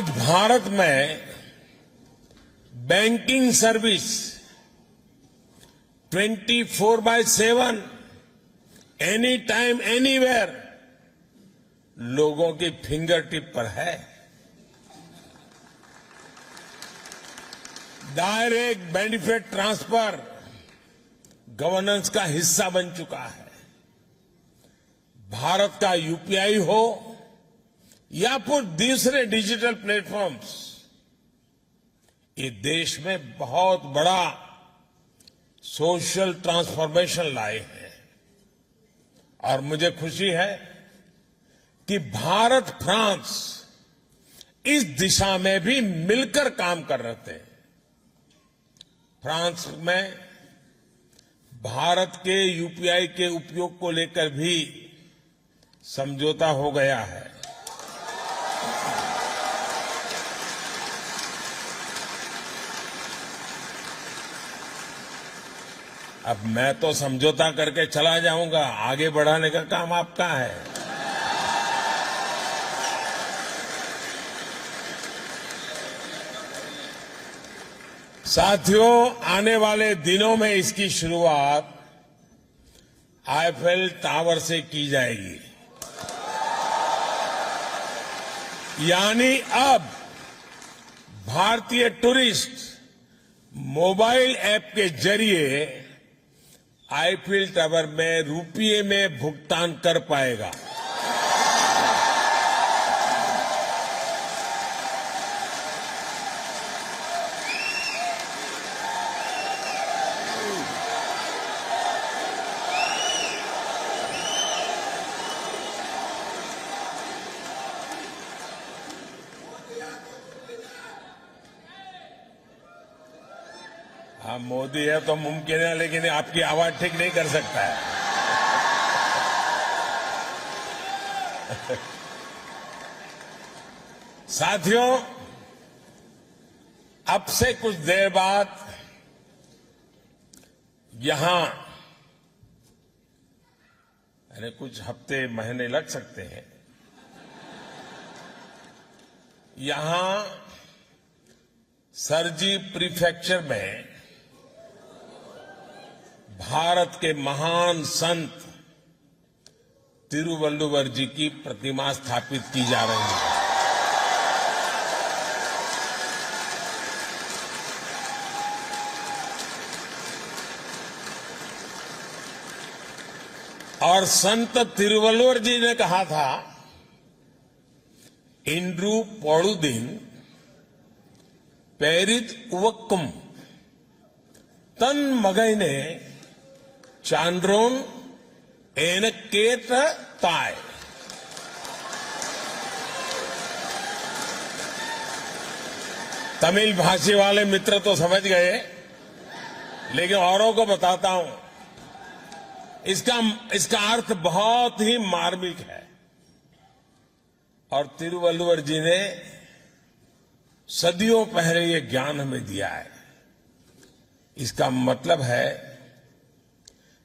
आज भारत में banking service 24/7 any time anywhere लोगों की फिंगर टिप पर है। डायरेक्ट बेनिफिट ट्रांसफर गवर्नेंस का हिस्सा बन चुका है। भारत का यूपीआई हो या फिर दूसरे डिजिटल प्लेटफॉर्म्स, ये देश में बहुत बड़ा सोशल ट्रांसफॉर्मेशन लाए हैं। और मुझे खुशी है कि भारत फ्रांस इस दिशा में भी मिलकर काम कर रहे थे। फ्रांस में भारत के यूपीआई के उपयोग को लेकर भी समझौता हो गया है। अब मैं तो समझौता करके चला जाऊंगा, आगे बढ़ाने का काम आपका है। साथियों, आने वाले दिनों में इसकी शुरुआत आईफेल टावर से की जाएगी। यानी अब भारतीय टूरिस्ट मोबाइल ऐप के जरिए आईफेल टावर में रुपये में भुगतान कर पाएगा। हाँ, मोदी है तो मुमकिन है, लेकिन आपकी आवाज ठीक नहीं कर सकता है। साथियों, अब से कुछ देर बाद यहां, यानी कुछ हफ्ते महीने लग सकते हैं, यहां सरजी प्रीफेक्चर में भारत के महान संत तिरुवल्लुवर जी की प्रतिमा स्थापित की जा रही है। और संत तिरुवल्लुवर जी ने कहा था, इंद्रू पौड़ुदिन पेरित उवक्कुम तन मगैने चांद्रोन एनकेट ताय। तमिल भाषी वाले मित्र तो समझ गए, लेकिन औरों को बताता हूं। इसका अर्थ बहुत ही मार्मिक है और तिरुवल्लुवर जी ने सदियों पहले ये ज्ञान हमें दिया है। इसका मतलब है,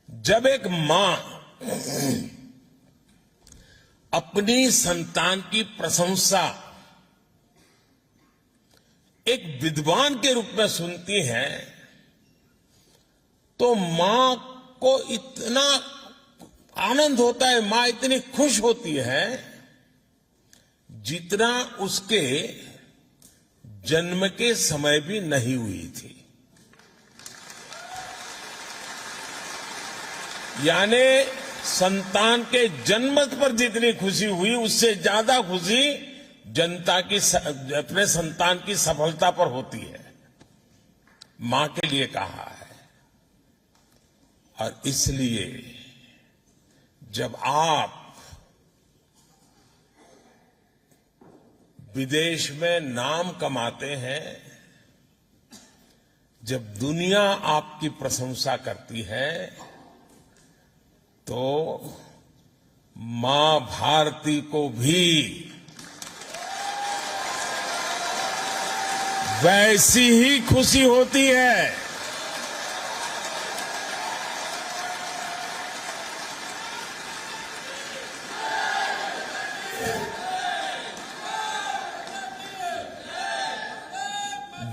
जब एक मां अपनी संतान की प्रशंसा एक विद्वान के रूप में सुनती है, तो मां को इतना आनंद होता है, मां इतनी खुश होती है, जितना उसके जन्म के समय भी नहीं हुई थी। यानी संतान के जन्म पर जितनी खुशी हुई, उससे ज्यादा खुशी जनता की अपने संतान की सफलता पर होती है। मां के लिए कहा है। और इसलिए जब आप विदेश में नाम कमाते हैं, जब दुनिया आपकी प्रशंसा करती है, तो मां भारती को भी वैसी ही खुशी होती है।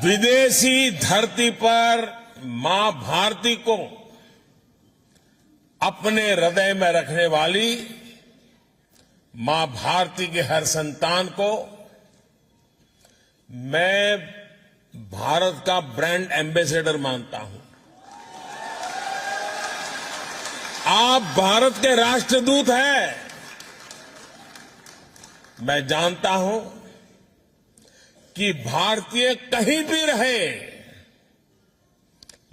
विदेशी धरती पर मां भारती को अपने हृदय में रखने वाली मां भारती के हर संतान को मैं भारत का ब्रांड एम्बेसडर मानता हूं। आप भारत के राष्ट्रदूत हैं। मैं जानता हूं कि भारतीय कहीं भी रहे,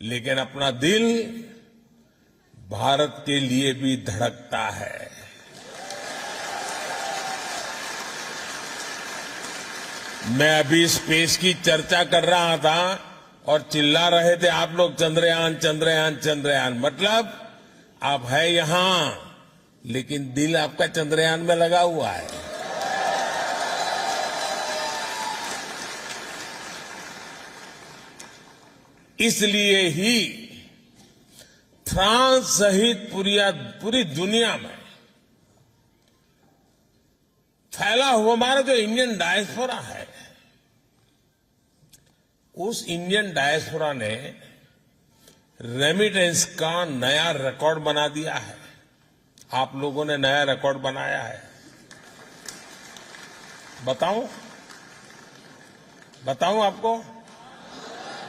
लेकिन अपना दिल भारत के लिए भी धड़कता है। मैं अभी स्पेस की चर्चा कर रहा था और चिल्ला रहे थे आप लोग, चंद्रयान चंद्रयान चंद्रयान। मतलब आप है यहां, लेकिन दिल आपका चंद्रयान में लगा हुआ है। इसलिए ही फ्रांस सहित पूरी दुनिया में फैला हुआ हमारा जो इंडियन डायस्पोरा है, उस इंडियन डायस्पोरा ने रेमिटेंस का नया रिकॉर्ड बना दिया है। आप लोगों ने नया रिकॉर्ड बनाया है। बताऊं आपको?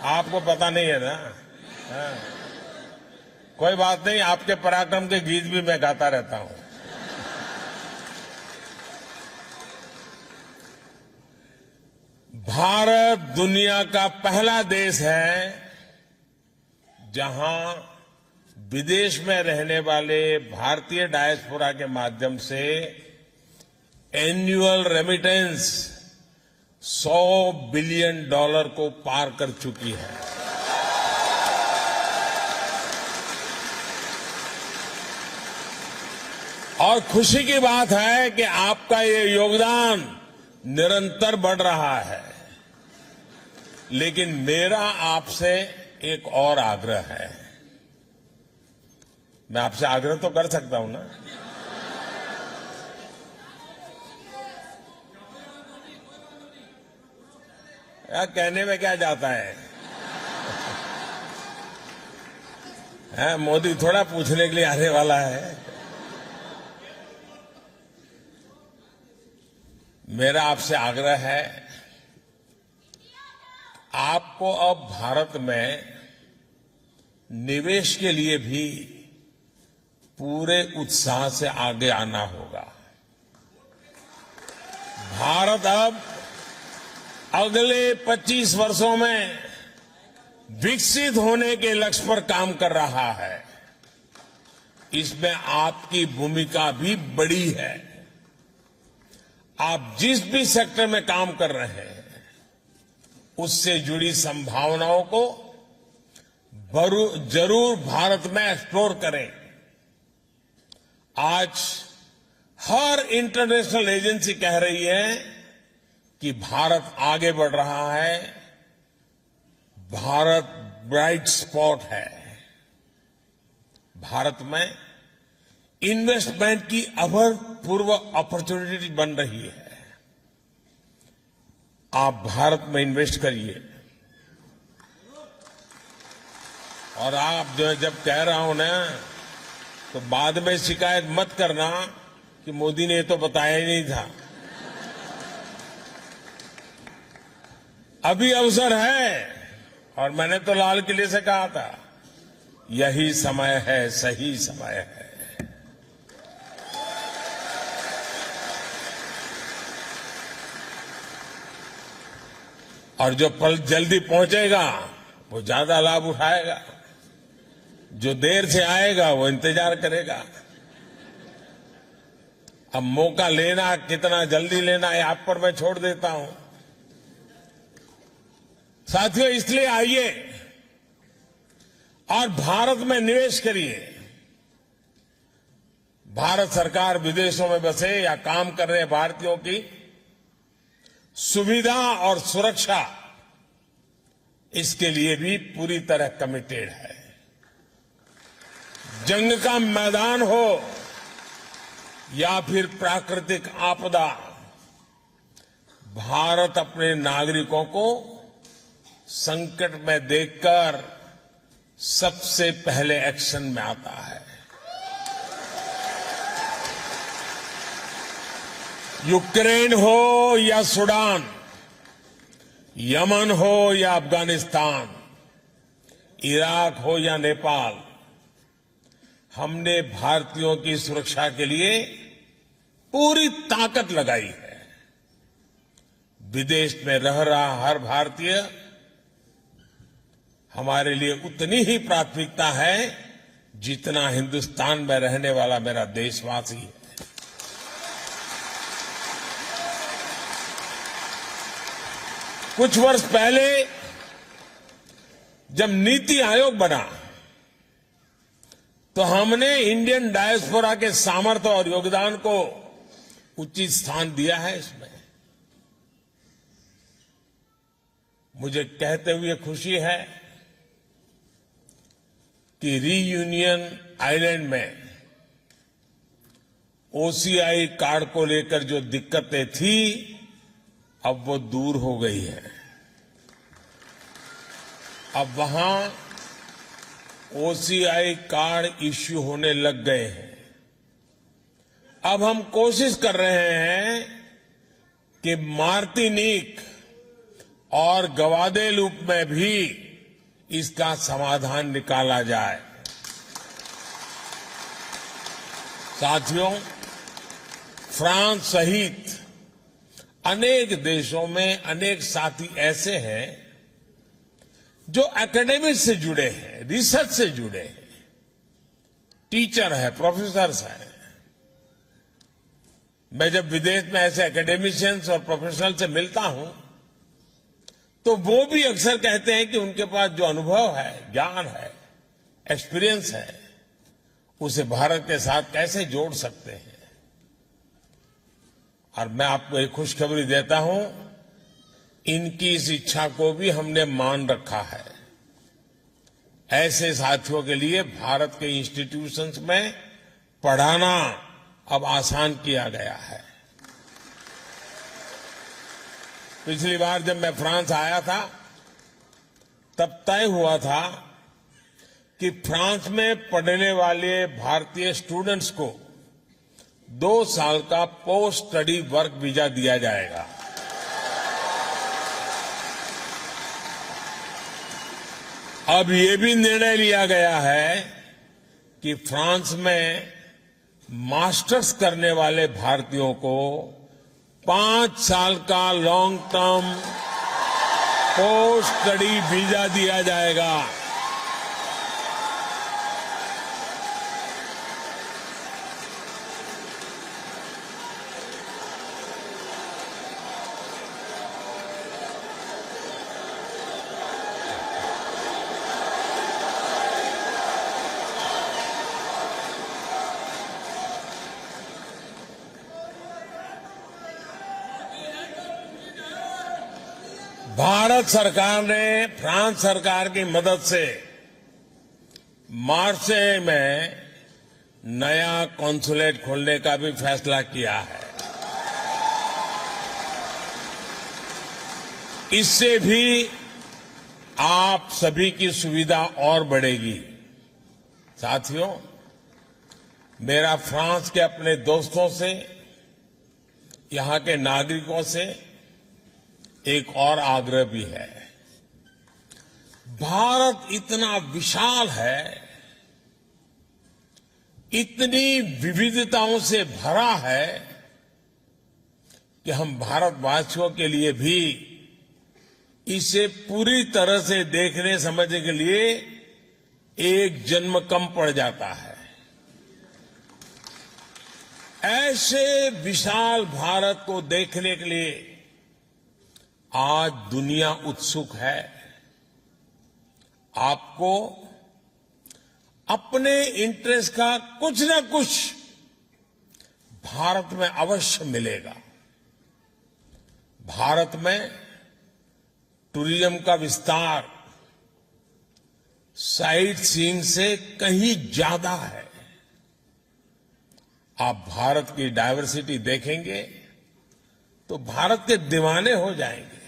आपको पता नहीं है ना? हाँ। कोई बात नहीं, आपके पराक्रम के गीत भी मैं गाता रहता हूं। भारत दुनिया का पहला देश है जहां विदेश में रहने वाले भारतीय डायस्पोरा के माध्यम से एनुअल रेमिटेंस $100 बिलियन को पार कर चुकी है। और खुशी की बात है कि आपका ये योगदान निरंतर बढ़ रहा है। लेकिन मेरा आपसे एक और आग्रह है। मैं आपसे आग्रह तो कर सकता हूं ना? या कहने में क्या जाता है? मोदी थोड़ा पूछने के लिए आने वाला है। मेरा आपसे आग्रह है, आपको अब भारत में निवेश के लिए भी पूरे उत्साह से आगे आना होगा। भारत अब अगले 25 वर्षों में विकसित होने के लक्ष्य पर काम कर रहा है। इसमें आपकी भूमिका भी बड़ी है। आप जिस भी सेक्टर में काम कर रहे हैं, उससे जुड़ी संभावनाओं को जरूर भारत में एक्सप्लोर करें। आज हर इंटरनेशनल एजेंसी कह रही है कि भारत आगे बढ़ रहा है, भारत ब्राइट स्पॉट है। भारत में इन्वेस्टमेंट की अभूतपूर्व अपॉर्चुनिटी बन रही है। आप भारत में इन्वेस्ट करिए। और आप जो जब कह रहा हूं ना, तो बाद में शिकायत मत करना कि मोदी ने तो बताया ही नहीं था। अभी अवसर है, और मैंने तो लाल किले से कहा था, यही समय है, सही समय है। और जो पल जल्दी पहुंचेगा वो ज्यादा लाभ उठाएगा, जो देर से आएगा वो इंतजार करेगा। अब मौका लेना, कितना जल्दी लेना है, आप पर मैं छोड़ देता हूं। साथियों, इसलिए आइए और भारत में निवेश करिए। भारत सरकार विदेशों में बसे या काम कर रहे भारतीयों की सुविधा और सुरक्षा, इसके लिए भी पूरी तरह कमिटेड है। जंग का मैदान हो या फिर प्राकृतिक आपदा, भारत अपने नागरिकों को संकट में देखकर सबसे पहले एक्शन में आता है। यूक्रेन हो या सूडान, यमन हो या अफगानिस्तान, इराक हो या नेपाल, हमने भारतीयों की सुरक्षा के लिए पूरी ताकत लगाई है। विदेश में रह रहा हर भारतीय हमारे लिए उतनी ही प्राथमिकता है जितना हिंदुस्तान में रहने वाला मेरा देशवासी है। कुछ वर्ष पहले जब नीति आयोग बना तो हमने इंडियन डायस्पोरा के सामर्थ्य और योगदान को उचित स्थान दिया है। इसमें मुझे कहते हुए खुशी है कि रीयूनियन आइलैंड में ओसीआई कार्ड को लेकर जो दिक्कतें थी अब वो दूर हो गई है। अब वहां ओसीआई कार्ड इश्यू होने लग गए हैं। अब हम कोशिश कर रहे हैं कि मार्टिनिक और ग्वादेलूप में भी इसका समाधान निकाला जाए। साथियों, फ्रांस सहित अनेक देशों में अनेक साथी ऐसे हैं जो एकेडमिक से जुड़े हैं, रिसर्च से जुड़े हैं, टीचर है, प्रोफेसर्स हैं। मैं जब विदेश में ऐसे एकेडमिशियंस और प्रोफेशनल से मिलता हूं तो वो भी अक्सर कहते हैं कि उनके पास जो अनुभव है, ज्ञान है, एक्सपीरियंस है, उसे भारत के साथ कैसे जोड़ सकते हैं। और मैं आपको एक खुशखबरी देता हूं, इनकी इस इच्छा को भी हमने मान रखा है। ऐसे साथियों के लिए भारत के इंस्टीट्यूशंस में पढ़ाना अब आसान किया गया है। पिछली बार जब मैं फ्रांस आया था तब तय हुआ था कि फ्रांस में पढ़ने वाले भारतीय स्टूडेंट्स को 2 साल का पोस्ट स्टडी वर्क वीजा दिया जाएगा। अब ये भी निर्णय लिया गया है कि फ्रांस में मास्टर्स करने वाले भारतीयों को 5 साल का long term post study visa दिया जाएगा। भारत सरकार ने फ्रांस सरकार की मदद से मार्से में नया कॉन्सुलेट खोलने का भी फैसला किया है। इससे भी आप सभी की सुविधा और बढ़ेगी। साथियों, मेरा फ्रांस के अपने दोस्तों से, यहां के नागरिकों से एक और आग्रह भी है। भारत इतना विशाल है, इतनी विविधताओं से भरा है कि हम भारतवासियों के लिए भी इसे पूरी तरह से देखने समझने के लिए एक जन्म कम पड़ जाता है। ऐसे विशाल भारत को देखने के लिए आज दुनिया उत्सुक है। आपको अपने इंटरेस्ट का कुछ न कुछ भारत में अवश्य मिलेगा। भारत में टूरिज्म का विस्तार साइट सीइंग से कहीं ज्यादा है। आप भारत की डायवर्सिटी देखेंगे तो भारत के दीवाने हो जाएंगे।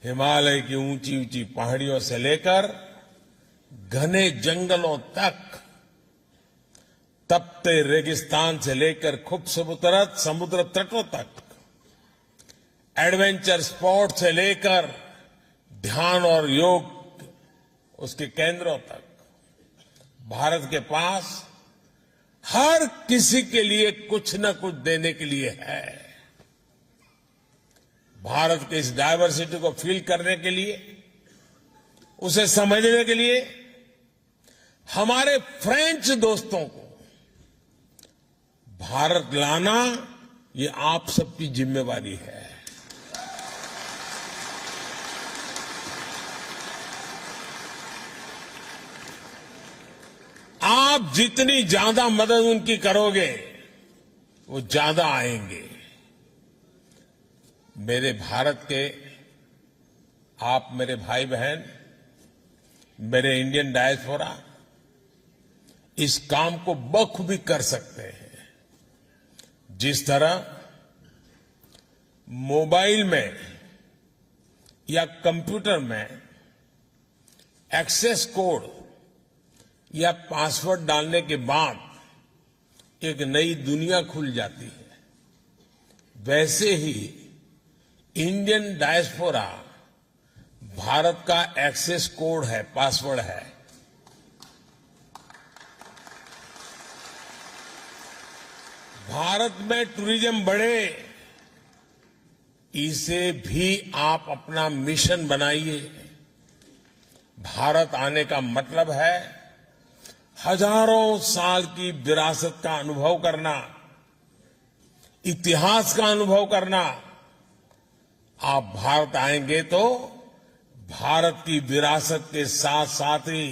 हिमालय की ऊंची ऊंची पहाड़ियों से लेकर घने जंगलों तक, तपते रेगिस्तान से लेकर खूबसूरत समुद्र तटों तक, एडवेंचर स्पोर्ट से लेकर ध्यान और योग उसके केंद्रों तक, भारत के पास हर किसी के लिए कुछ न कुछ देने के लिए है। भारत के इस डायवर्सिटी को फील करने के लिए, उसे समझने के लिए हमारे फ्रेंच दोस्तों को भारत लाना ये आप सबकी जिम्मेवारी है। आप जितनी ज्यादा मदद उनकी करोगे वो ज्यादा आएंगे। मेरे भारत के आप मेरे भाई बहन, मेरे इंडियन डायस्पोरा इस काम को बखूबी कर सकते हैं। जिस तरह मोबाइल में या कंप्यूटर में एक्सेस कोड या पासवर्ड डालने के बाद एक नई दुनिया खुल जाती है, वैसे ही इंडियन डायस्पोरा भारत का एक्सेस कोड है, पासवर्ड है। भारत में टूरिज्म बढ़े, इसे भी आप अपना मिशन बनाइए। भारत आने का मतलब है हजारों साल की विरासत का अनुभव करना, इतिहास का अनुभव करना। आप भारत आएंगे तो भारत की विरासत के साथ साथ ही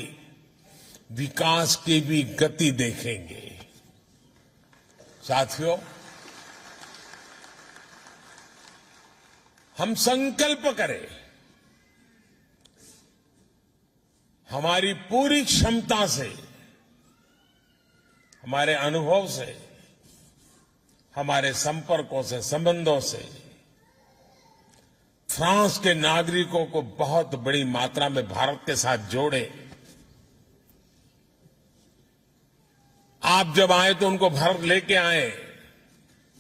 विकास की भी गति देखेंगे। साथियों, हम संकल्प करें, हमारी पूरी क्षमता से, हमारे अनुभव से, हमारे संपर्कों से, संबंधों से फ्रांस के नागरिकों को बहुत बड़ी मात्रा में भारत के साथ जोड़े। आप जब आए तो उनको भारत लेके आए,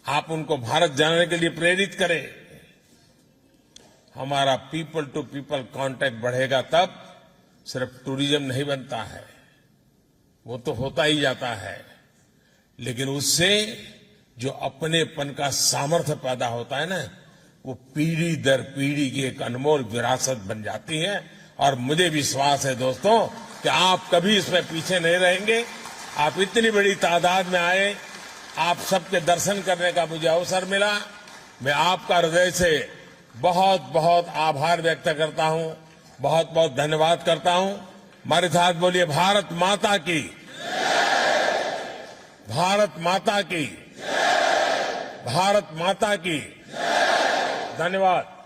आप उनको भारत जाने के लिए प्रेरित करें। हमारा पीपल टू पीपल कांटेक्ट बढ़ेगा तब सिर्फ टूरिज्म नहीं बनता है, वो तो होता ही जाता है, लेकिन उससे जो अपनेपन का सामर्थ्य पैदा होता है ना, वो पीढ़ी दर पीढ़ी की एक अनमोल विरासत बन जाती है। और मुझे विश्वास है दोस्तों कि आप कभी इसमें पीछे नहीं रहेंगे। आप इतनी बड़ी तादाद में आए, आप सबके दर्शन करने का मुझे अवसर मिला। मैं आपका हृदय से बहुत बहुत आभार व्यक्त करता हूं, बहुत बहुत धन्यवाद करता हूं। हमारे साथ बोलिए भारत माता की, भारत माता की, भारत माता की। धन्यवाद।